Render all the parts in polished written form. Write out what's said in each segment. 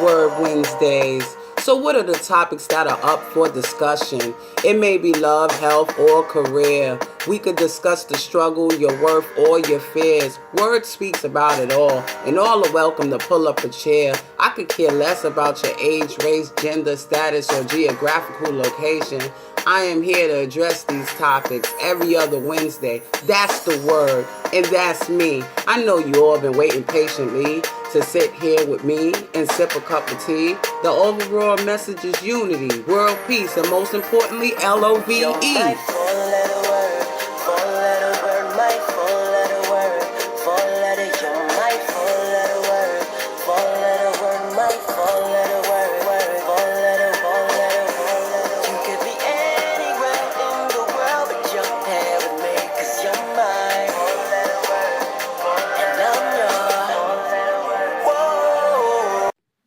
Word Wednesdays. So what are the topics that are up for discussion? It may be love, health, or career. We could discuss the struggle, your worth, or your fears. Word speaks about it all, and all are welcome to pull up a chair. I could care less about your age, race, gender, status, or geographical location. I am here to address these topics every other Wednesday. That's the word, and that's me. I know you all been waiting patiently to sit here with me and sip a cup of tea. The overall message is unity, world peace, and most importantly, LOVE.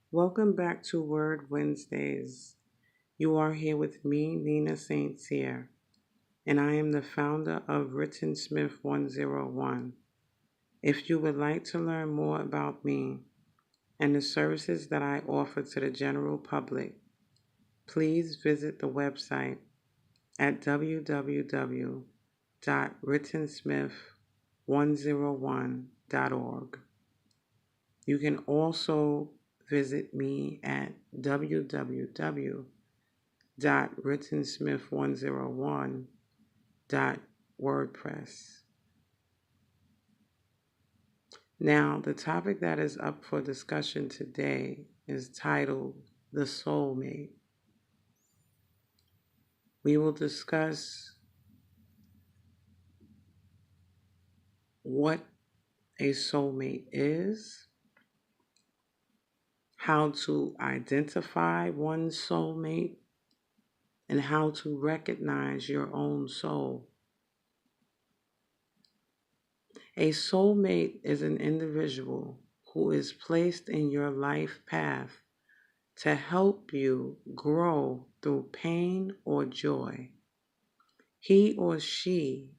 Welcome back to Word Wednesdays. You are here with me, Nina St. Cyr, and I am the founder of Written Smith 101. If you would like to learn more about me and the services that I offer to the general public, please visit the website at www.writtensmith101.org. You can also visit me at www.writtensmith101.wordpress. Now, the topic that is up for discussion today is titled The Soulmate. We will discuss what a soulmate is, how to identify one's soulmate, and how to recognize your own soul. A soulmate is an individual who is placed in your life path to help you grow through pain or joy. He or she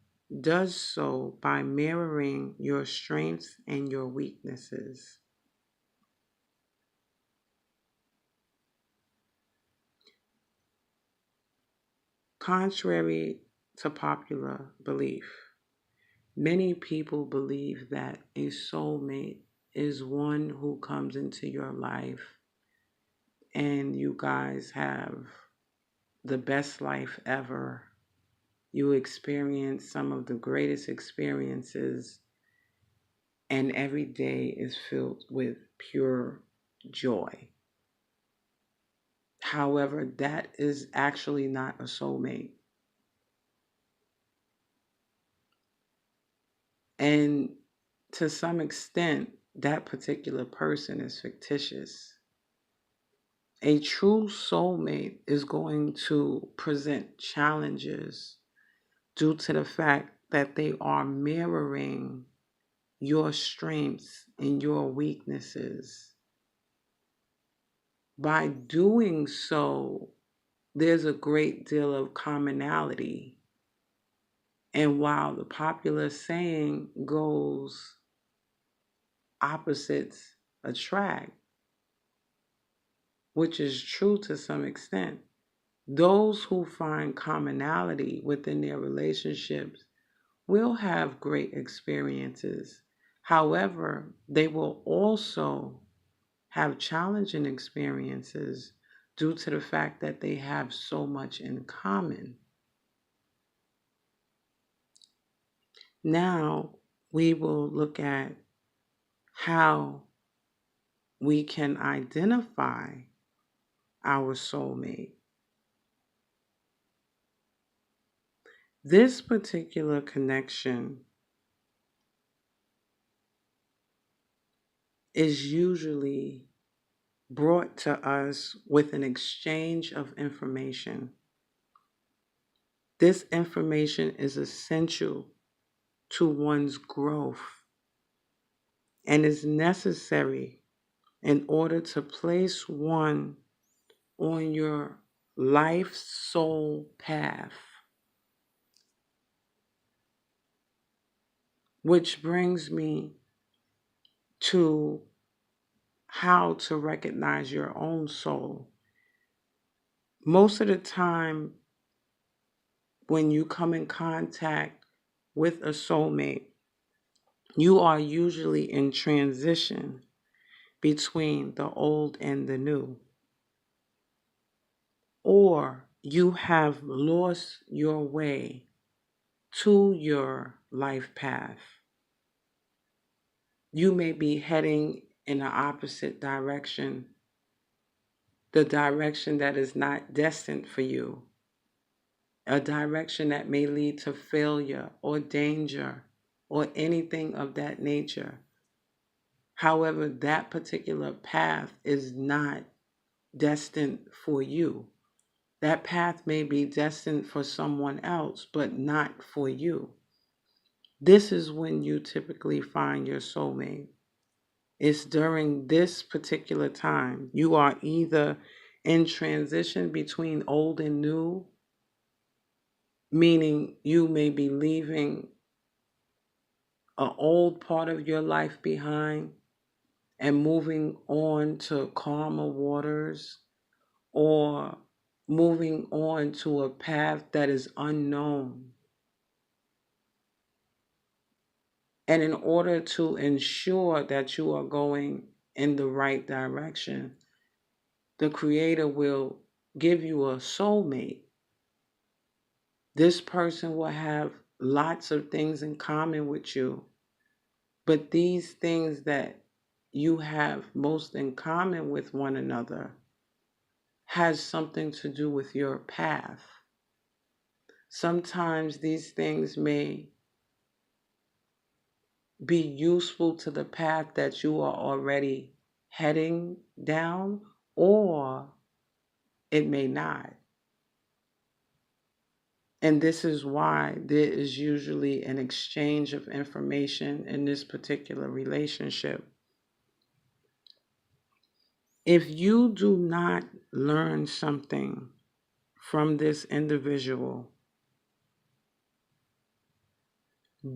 does so by mirroring your strengths and your weaknesses. Contrary to popular belief, many people believe that a soulmate is one who comes into your life and you guys have the best life ever. You experience some of the greatest experiences, and every day is filled with pure joy. However, that is actually not a soulmate. And to some extent, that particular person is fictitious. A true soulmate is going to present challenges due to the fact that they are mirroring your strengths and your weaknesses. By doing so, there's a great deal of commonality. And while the popular saying goes, opposites attract, which is true to some extent, those who find commonality within their relationships will have great experiences. However, they will also have challenging experiences due to the fact that they have so much in common. Now, we will look at how we can identify our soulmate. This particular connection is usually brought to us with an exchange of information. This information is essential to one's growth and is necessary in order to place one on your life soul path. Which brings me to how to recognize your own soul. Most of the time, when you come in contact with a soulmate, you are usually in transition between the old and the new, or you have lost your way to your life path. You may be heading in the opposite direction, the direction that is not destined for you, a direction that may lead to failure or danger or anything of that nature. However, that particular path is not destined for you. That path may be destined for someone else, but not for you. This is when you typically find your soulmate. It's during this particular time. You are either in transition between old and new, meaning you may be leaving an old part of your life behind and moving on to calmer waters, or moving on to a path that is unknown. And in order to ensure that you are going in the right direction, the Creator will give you a soulmate. This person will have lots of things in common with you, but these things that you have most in common with one another has something to do with your path. Sometimes these things may be useful to the path that you are already heading down, or it may not. And this is why there is usually an exchange of information in this particular relationship. If you do not learn something from this individual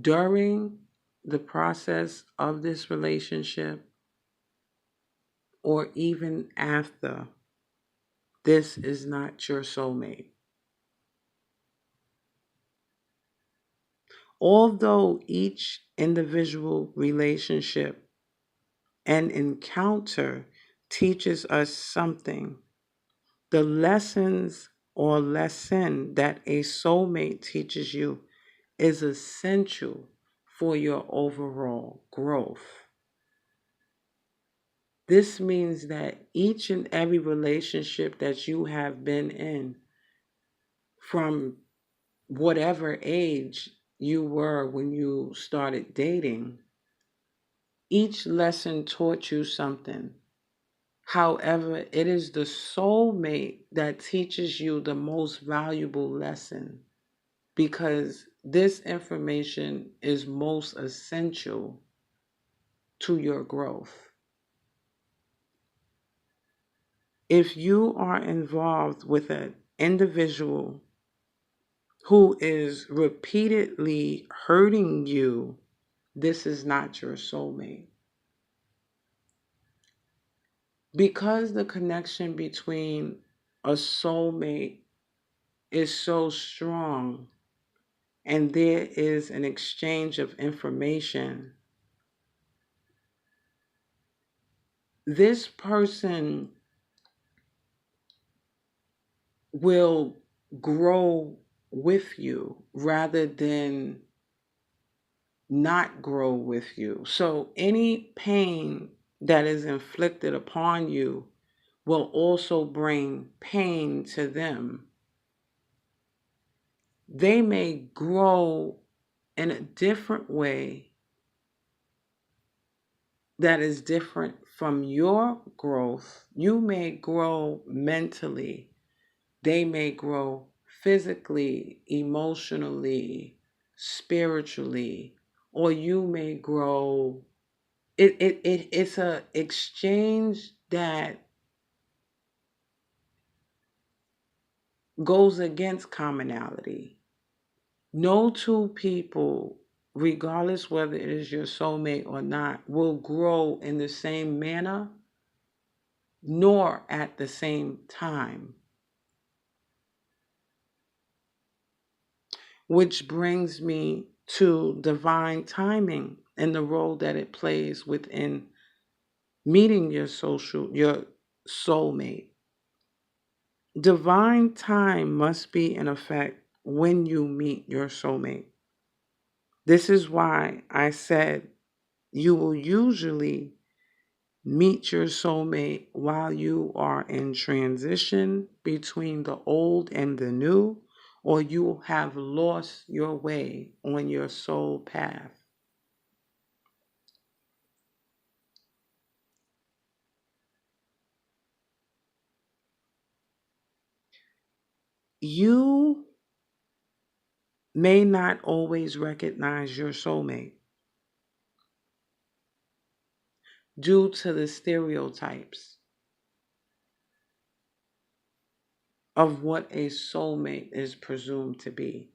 during the process of this relationship, or even after, this is not your soulmate. Although each individual relationship and encounter teaches us something, the lessons or lesson that a soulmate teaches you is essential for your overall growth. This means that each and every relationship that you have been in, from whatever age you were when you started dating, each lesson taught you something. However, it is the soulmate that teaches you the most valuable lesson, because this information is most essential to your growth. If you are involved with an individual who is repeatedly hurting you, this is not your soulmate. Because the connection between a soulmate is so strong and there is an exchange of information, this person will grow with you rather than not grow with you. So any pain that is inflicted upon you will also bring pain to them. They may grow in a different way that is different from your growth. You may grow mentally, they may grow physically, emotionally, spiritually, or you may grow. It's a exchange that goes against commonality. No two people, regardless whether it is your soulmate or not, will grow in the same manner nor at the same time. Which brings me to divine timing and the role that it plays within meeting your soulmate. Divine time must be in effect when you meet your soulmate. This is why I said you will usually meet your soulmate while you are in transition between the old and the new, or you have lost your way on your soul path. You may not always recognize your soulmate due to the stereotypes of what a soulmate is presumed to be.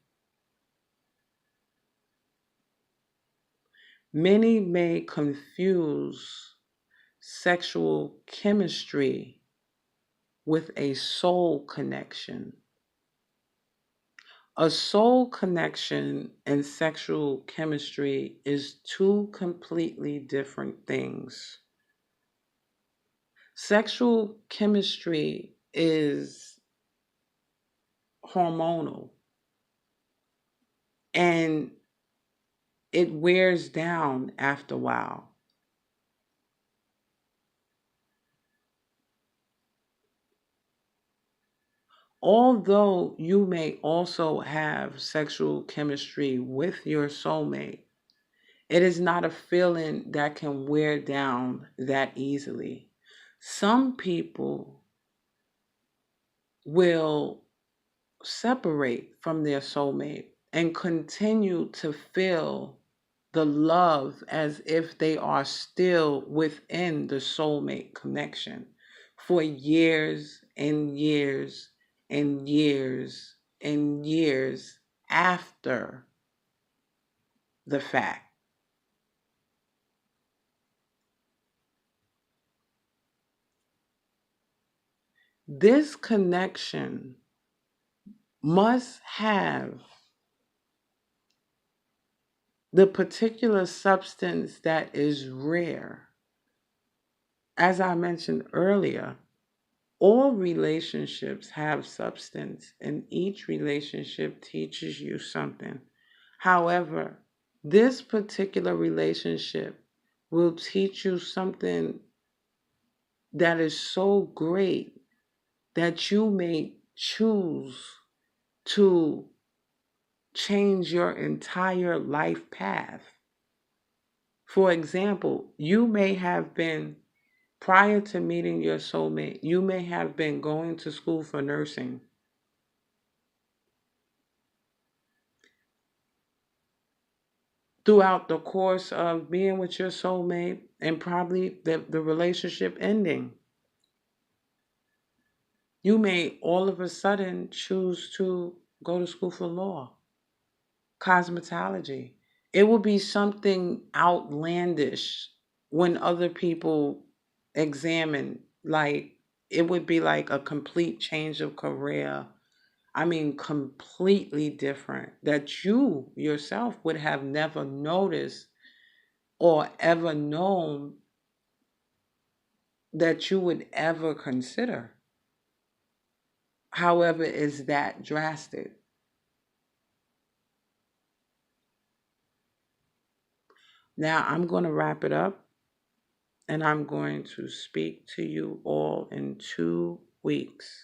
Many may confuse sexual chemistry with a soul connection. A soul connection and sexual chemistry is two completely different things. Sexual chemistry is hormonal and it wears down after a while. Although you may also have sexual chemistry with your soulmate, it is not a feeling that can wear down that easily. Some people will separate from their soulmate and continue to feel the love as if they are still within the soulmate connection for years and years and years and years after the fact. This connection must have the particular substance that is rare. As I mentioned earlier, all relationships have substance, and each relationship teaches you something. However, this particular relationship will teach you something that is so great that you may choose to change your entire life path. For example, you may have been, prior to meeting your soulmate, you may have been going to school for nursing. Throughout the course of being with your soulmate and probably the relationship ending, you may all of a sudden choose to go to school for law, cosmetology. It will be something outlandish when other people examine, like, it would be like a complete change of career. I mean, completely different that you yourself would have never noticed or ever known that you would ever consider. However, is that drastic. Now, I'm going to wrap it up and I'm going to speak to you all in 2 weeks.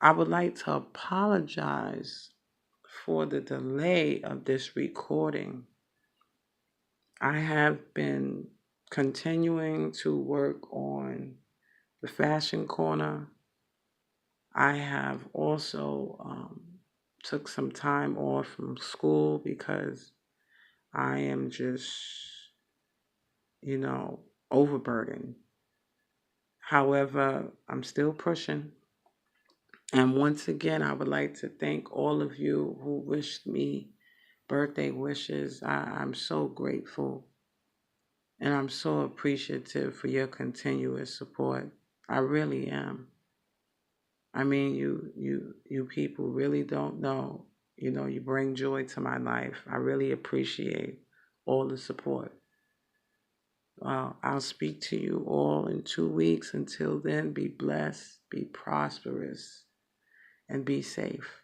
I would like to apologize for the delay of this recording. I have been continuing to work on the fashion corner. I have also took some time off from school because I am just, overburdened. However, I'm still pushing. And once again, I would like to thank all of you who wished me birthday wishes. I'm so grateful. And I'm so appreciative for your continuous support. I really am. I mean, you people really don't know. You know, you bring joy to my life. I really appreciate all the support. I'll speak to you all in 2 weeks. Until then, be blessed, be prosperous, and be safe.